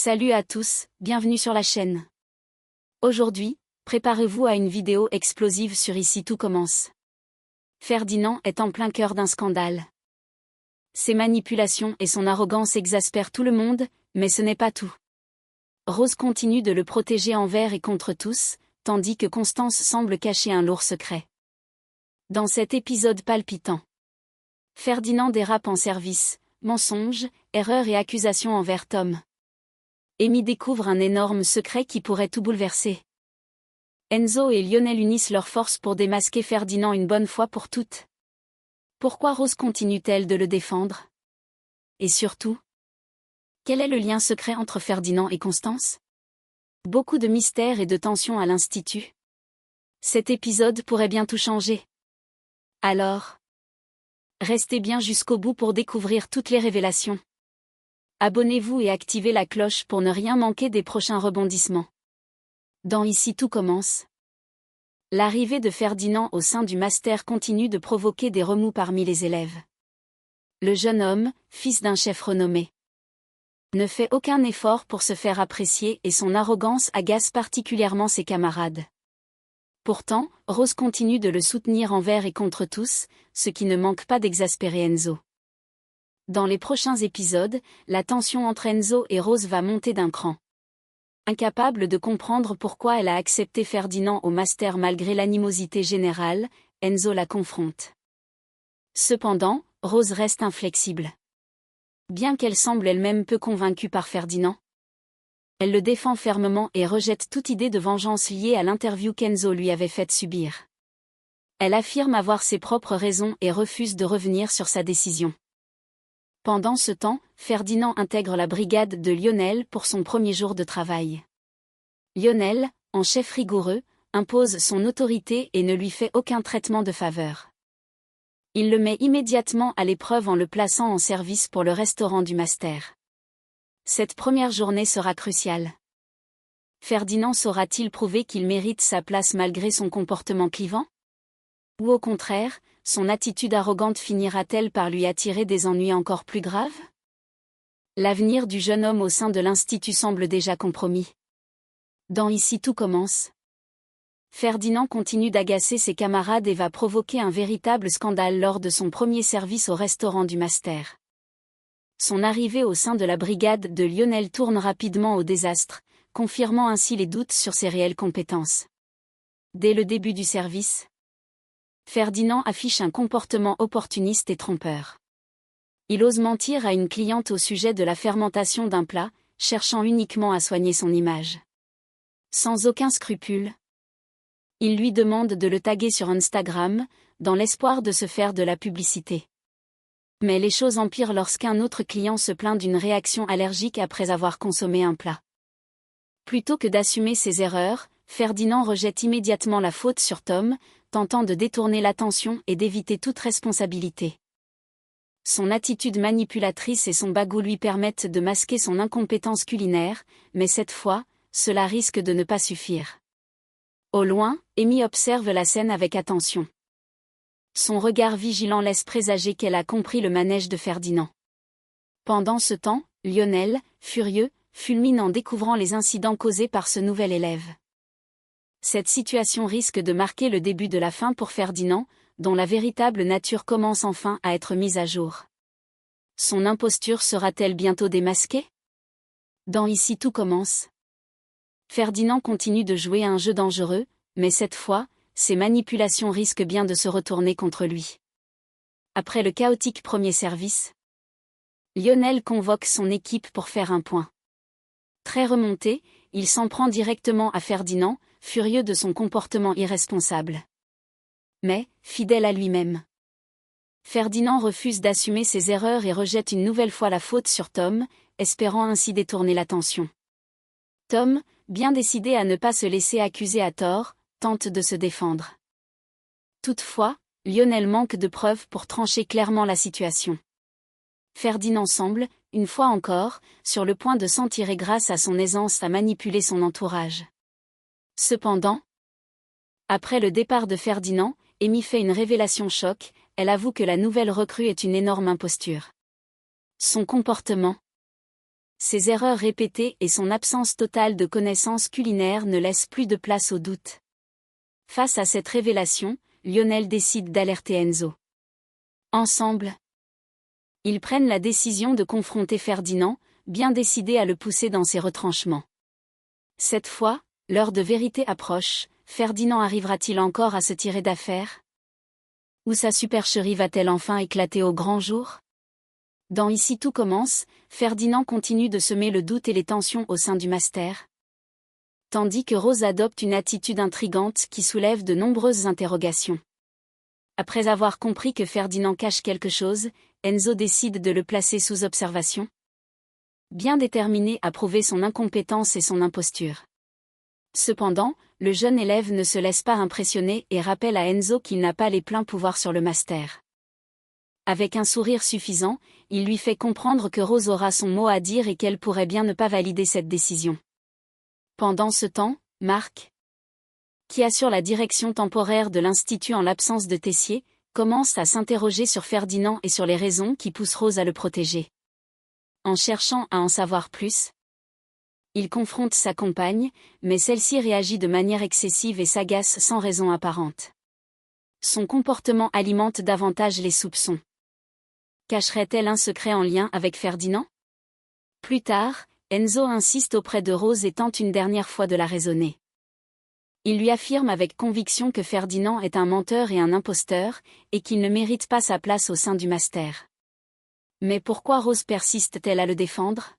Salut à tous, bienvenue sur la chaîne. Aujourd'hui, préparez-vous à une vidéo explosive sur Ici tout commence. Ferdinand est en plein cœur d'un scandale. Ses manipulations et son arrogance exaspèrent tout le monde, mais ce n'est pas tout. Rose continue de le protéger envers et contre tous, tandis que Constance semble cacher un lourd secret. Dans cet épisode palpitant, Ferdinand dérape en service, mensonges, erreurs et accusations envers Tom. Amy découvre un énorme secret qui pourrait tout bouleverser. Enzo et Lionel unissent leurs forces pour démasquer Ferdinand une bonne fois pour toutes. Pourquoi Rose continue-t-elle de le défendre? Et surtout, quel est le lien secret entre Ferdinand et Constance? Beaucoup de mystères et de tensions à l'Institut. Cet épisode pourrait bien tout changer. Alors, restez bien jusqu'au bout pour découvrir toutes les révélations. Abonnez-vous et activez la cloche pour ne rien manquer des prochains rebondissements. Dans Ici tout commence. L'arrivée de Ferdinand au sein du master continue de provoquer des remous parmi les élèves. Le jeune homme, fils d'un chef renommé, ne fait aucun effort pour se faire apprécier et son arrogance agace particulièrement ses camarades. Pourtant, Rose continue de le soutenir envers et contre tous, ce qui ne manque pas d'exaspérer Enzo. Dans les prochains épisodes, la tension entre Enzo et Rose va monter d'un cran. Incapable de comprendre pourquoi elle a accepté Ferdinand au master malgré l'animosité générale, Enzo la confronte. Cependant, Rose reste inflexible. Bien qu'elle semble elle-même peu convaincue par Ferdinand, elle le défend fermement et rejette toute idée de vengeance liée à l'interview qu'Enzo lui avait faite subir. Elle affirme avoir ses propres raisons et refuse de revenir sur sa décision. Pendant ce temps, Ferdinand intègre la brigade de Lionel pour son premier jour de travail. Lionel, en chef rigoureux, impose son autorité et ne lui fait aucun traitement de faveur. Il le met immédiatement à l'épreuve en le plaçant en service pour le restaurant du master. Cette première journée sera cruciale. Ferdinand saura-t-il prouver qu'il mérite sa place malgré son comportement clivant? Ou au contraire, son attitude arrogante finira-t-elle par lui attirer des ennuis encore plus graves? L'avenir du jeune homme au sein de l'Institut semble déjà compromis. Dans Ici tout commence. Ferdinand continue d'agacer ses camarades et va provoquer un véritable scandale lors de son premier service au restaurant du master. Son arrivée au sein de la brigade de Lionel tourne rapidement au désastre, confirmant ainsi les doutes sur ses réelles compétences. Dès le début du service, Ferdinand affiche un comportement opportuniste et trompeur. Il ose mentir à une cliente au sujet de la fermentation d'un plat, cherchant uniquement à soigner son image. Sans aucun scrupule, il lui demande de le taguer sur Instagram, dans l'espoir de se faire de la publicité. Mais les choses empirent lorsqu'un autre client se plaint d'une réaction allergique après avoir consommé un plat. Plutôt que d'assumer ses erreurs, Ferdinand rejette immédiatement la faute sur Tom, tentant de détourner l'attention et d'éviter toute responsabilité. Son attitude manipulatrice et son bagout lui permettent de masquer son incompétence culinaire, mais cette fois, cela risque de ne pas suffire. Au loin, Amy observe la scène avec attention. Son regard vigilant laisse présager qu'elle a compris le manège de Ferdinand. Pendant ce temps, Lionel, furieux, fulmine en découvrant les incidents causés par ce nouvel élève. Cette situation risque de marquer le début de la fin pour Ferdinand, dont la véritable nature commence enfin à être mise à jour. Son imposture sera-t-elle bientôt démasquée? Dans Ici tout commence. Ferdinand continue de jouer un jeu dangereux, mais cette fois, ses manipulations risquent bien de se retourner contre lui. Après le chaotique premier service, Lionel convoque son équipe pour faire un point. Très remonté, il s'en prend directement à Ferdinand, furieux de son comportement irresponsable. Mais, fidèle à lui-même, Ferdinand refuse d'assumer ses erreurs et rejette une nouvelle fois la faute sur Tom, espérant ainsi détourner l'attention. Tom, bien décidé à ne pas se laisser accuser à tort, tente de se défendre. Toutefois, Lionel manque de preuves pour trancher clairement la situation. Ferdinand semble, une fois encore, sur le point de s'en tirer grâce à son aisance à manipuler son entourage. Cependant, après le départ de Ferdinand, Amy fait une révélation choc, elle avoue que la nouvelle recrue est une énorme imposture. Son comportement Ses erreurs répétées et son absence totale de connaissances culinaires ne laissent plus de place au doute. Face à cette révélation, Lionel décide d'alerter Enzo. Ensemble, ils prennent la décision de confronter Ferdinand, bien décidé à le pousser dans ses retranchements. Cette fois, l'heure de vérité approche. Ferdinand arrivera-t-il encore à se tirer d'affaire? Ou sa supercherie va-t-elle enfin éclater au grand jour? Dans Ici tout commence, Ferdinand continue de semer le doute et les tensions au sein du master. Tandis que Rose adopte une attitude intrigante qui soulève de nombreuses interrogations. Après avoir compris que Ferdinand cache quelque chose, Enzo décide de le placer sous observation. Bien déterminé à prouver son incompétence et son imposture. Cependant, le jeune élève ne se laisse pas impressionner et rappelle à Enzo qu'il n'a pas les pleins pouvoirs sur le master. Avec un sourire suffisant, il lui fait comprendre que Rose aura son mot à dire et qu'elle pourrait bien ne pas valider cette décision. Pendant ce temps, Marc, qui assure la direction temporaire de l'Institut en l'absence de Tessier, commence à s'interroger sur Ferdinand et sur les raisons qui poussent Rose à le protéger. En cherchant à en savoir plus, il confronte sa compagne, mais celle-ci réagit de manière excessive et s'agace sans raison apparente. Son comportement alimente davantage les soupçons. Cacherait-elle un secret en lien avec Ferdinand? Plus tard, Enzo insiste auprès de Rose et tente une dernière fois de la raisonner. Il lui affirme avec conviction que Ferdinand est un menteur et un imposteur, et qu'il ne mérite pas sa place au sein du master. Mais pourquoi Rose persiste-t-elle à le défendre?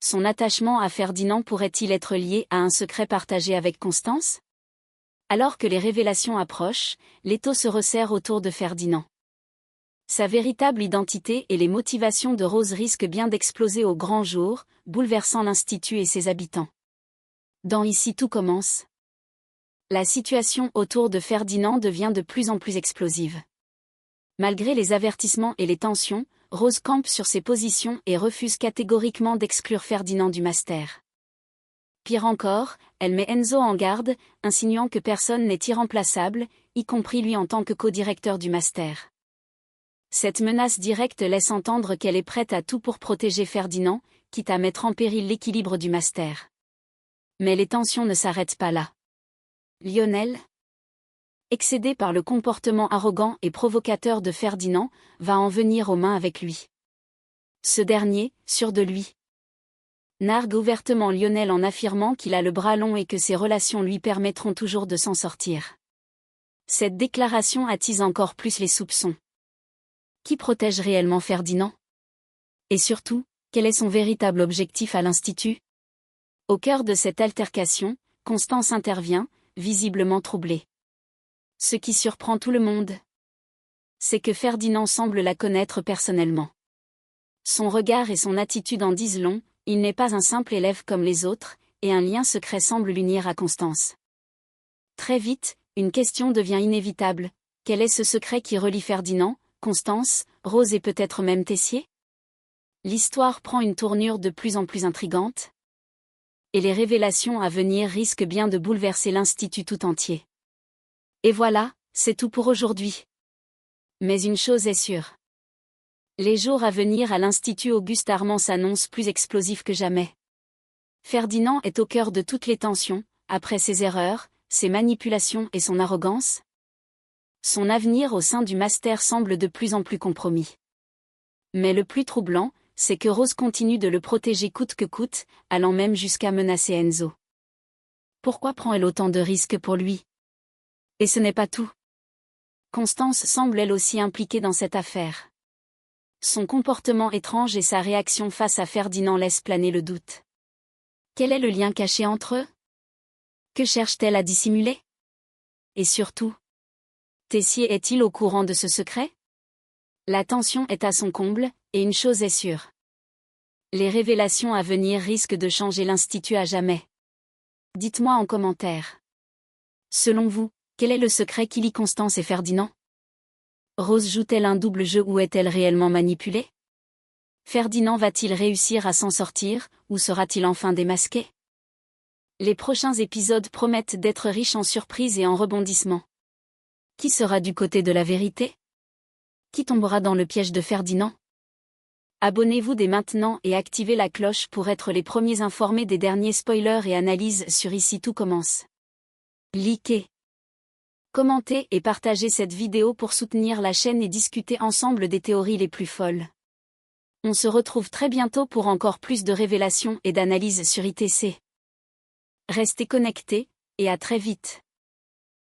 Son attachement à Ferdinand pourrait-il être lié à un secret partagé avec Constance? Alors que les révélations approchent, l'étau se resserre autour de Ferdinand. Sa véritable identité et les motivations de Rose risquent bien d'exploser au grand jour, bouleversant l'Institut et ses habitants. Dans Ici tout commence, la situation autour de Ferdinand devient de plus en plus explosive. Malgré les avertissements et les tensions, Rose campe sur ses positions et refuse catégoriquement d'exclure Ferdinand du master. Pire encore, elle met Enzo en garde, insinuant que personne n'est irremplaçable, y compris lui en tant que co-directeur du master. Cette menace directe laisse entendre qu'elle est prête à tout pour protéger Ferdinand, quitte à mettre en péril l'équilibre du master. Mais les tensions ne s'arrêtent pas là. Lionel, excédé par le comportement arrogant et provocateur de Ferdinand, va en venir aux mains avec lui. Ce dernier, sûr de lui, nargue ouvertement Lionel en affirmant qu'il a le bras long et que ses relations lui permettront toujours de s'en sortir. Cette déclaration attise encore plus les soupçons. Qui protège réellement Ferdinand? Et surtout, quel est son véritable objectif à l'Institut? Au cœur de cette altercation, Constance intervient, visiblement troublée. Ce qui surprend tout le monde, c'est que Ferdinand semble la connaître personnellement. Son regard et son attitude en disent long, il n'est pas un simple élève comme les autres, et un lien secret semble l'unir à Constance. Très vite, une question devient inévitable. Quel est ce secret qui relie Ferdinand, Constance, Rose et peut-être même Tessier? L'histoire prend une tournure de plus en plus intrigante. Et les révélations à venir risquent bien de bouleverser l'Institut tout entier. Et voilà, c'est tout pour aujourd'hui. Mais une chose est sûre. Les jours à venir à l'Institut Auguste Armand s'annoncent plus explosifs que jamais. Ferdinand est au cœur de toutes les tensions, après ses erreurs, ses manipulations et son arrogance. Son avenir au sein du master semble de plus en plus compromis. Mais le plus troublant, c'est que Rose continue de le protéger coûte que coûte, allant même jusqu'à menacer Enzo. Pourquoi prend-elle autant de risques pour lui? Et ce n'est pas tout. Constance semble elle aussi impliquée dans cette affaire. Son comportement étrange et sa réaction face à Ferdinand laissent planer le doute. Quel est le lien caché entre eux? Que cherche-t-elle à dissimuler? Et surtout, Tessier est-il au courant de ce secret? La tension est à son comble, et une chose est sûre. Les révélations à venir risquent de changer l'Institut à jamais. Dites-moi en commentaire. Selon vous, quel est le secret qui lie Constance et Ferdinand? Rose joue-t-elle un double jeu ou est-elle réellement manipulée? Ferdinand va-t-il réussir à s'en sortir, ou sera-t-il enfin démasqué? Les prochains épisodes promettent d'être riches en surprises et en rebondissements. Qui sera du côté de la vérité? Qui tombera dans le piège de Ferdinand? Abonnez-vous dès maintenant et activez la cloche pour être les premiers informés des derniers spoilers et analyses sur Ici tout commence. Likez, commentez et partagez cette vidéo pour soutenir la chaîne et discuter ensemble des théories les plus folles. On se retrouve très bientôt pour encore plus de révélations et d'analyses sur ITC. Restez connectés, et à très vite.